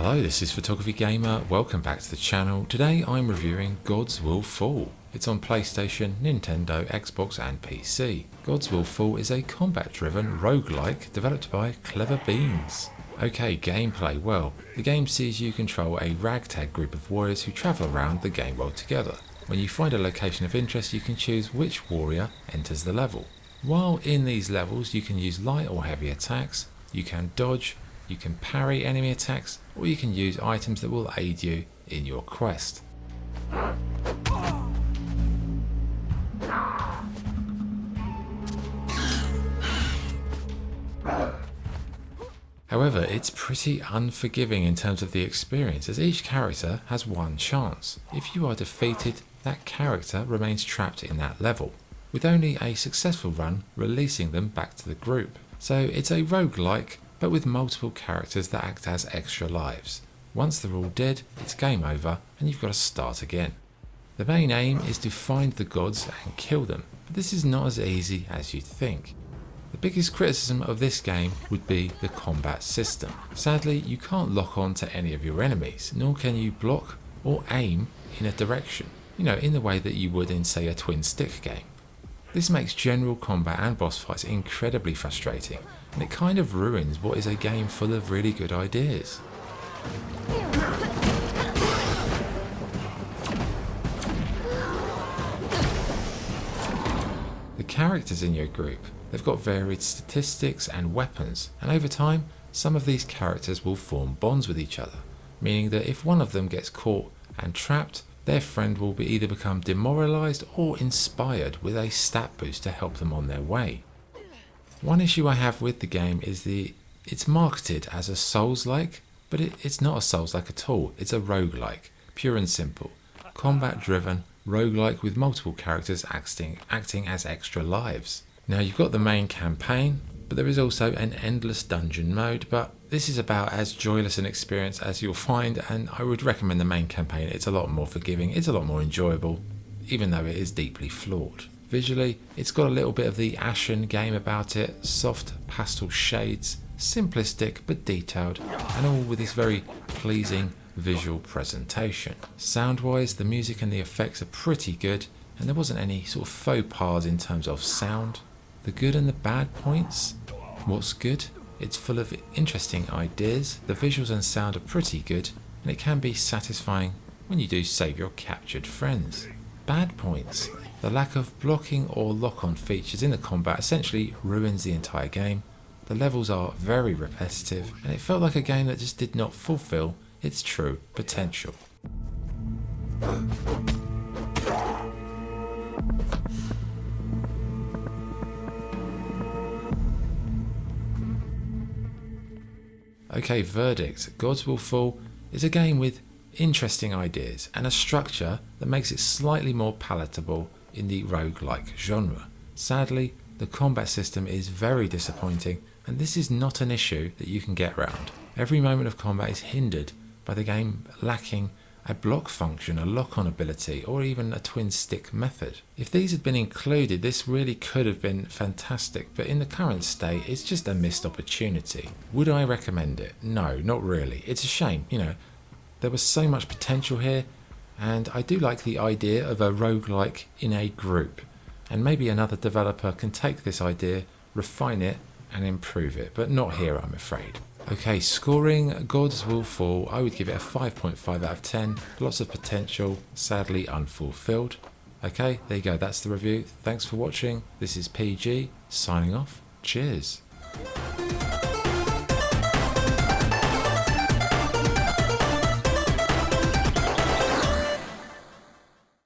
Hello, this is Photography Gamer. Welcome back to the channel. Today I'm reviewing Gods Will Fall. It's on PlayStation, Nintendo, Xbox and PC. Gods Will Fall is a combat-driven roguelike developed by Clever Beans. Okay, gameplay. Well, the game sees you control a ragtag group of warriors who travel around the game world together. When you find a location of interest, you can choose which warrior enters the level. While in these levels, you can use light or heavy attacks, you can dodge, you can parry enemy attacks, or you can use items that will aid you in your quest. However, it's pretty unforgiving in terms of the experience, as each character has one chance. If you are defeated, that character remains trapped in that level, with only a successful run releasing them back to the group. So it's a roguelike, but with multiple characters that act as extra lives. Once they're all dead, it's game over and you've got to start again. The main aim is to find the gods and kill them, but this is not as easy as you'd think. The biggest criticism of this game would be the combat system. Sadly, you can't lock on to any of your enemies, nor can you block or aim in a direction, in the way that you would in, say, a twin stick game. This makes general combat and boss fights incredibly frustrating, and it kind of ruins what is a game full of really good ideas. The characters in your group, they've got varied statistics and weapons, and over time, some of these characters will form bonds with each other, meaning that if one of them gets caught and trapped, their friend will either become demoralised or inspired with a stat boost to help them on their way. One issue I have with the game is it's marketed as a Souls-like, but it's not a Souls-like at all. It's a roguelike, pure and simple. Combat-driven, roguelike with multiple characters acting as extra lives. Now you've got the main campaign, but there is also an endless dungeon mode, but this is about as joyless an experience as you'll find, and I would recommend the main campaign. It's a lot more forgiving, it's a lot more enjoyable, even though it is deeply flawed. Visually, it's got a little bit of the Ashen game about it, soft pastel shades, simplistic but detailed, and all with this very pleasing visual presentation. Sound-wise, the music and the effects are pretty good, and there wasn't any sort of faux pas in terms of sound. The good and the bad points. What's good? It's full of interesting ideas, the visuals and sound are pretty good, and it can be satisfying when you do save your captured friends. Bad points. The lack of blocking or lock-on features in the combat essentially ruins the entire game. The levels are very repetitive, and it felt like a game that just did not fulfill its true potential. Okay, verdict. Gods Will Fall is a game with interesting ideas and a structure that makes it slightly more palatable in the roguelike genre. Sadly, the combat system is very disappointing, and this is not an issue that you can get round. Every moment of combat is hindered by the game lacking a block function, a lock-on ability, or even a twin stick method. If these had been included, this really could have been fantastic, but in the current state, it's just a missed opportunity. Would I recommend it? No, not really. It's a shame, there was so much potential here, and I do like the idea of a roguelike in a group, and maybe another developer can take this idea, refine it, and improve it, but not here, I'm afraid. Okay, scoring Gods Will Fall, I would give it a 5.5 out of 10. Lots of potential, sadly unfulfilled. Okay, there you go, that's the review. Thanks for watching. This is PG, signing off. Cheers.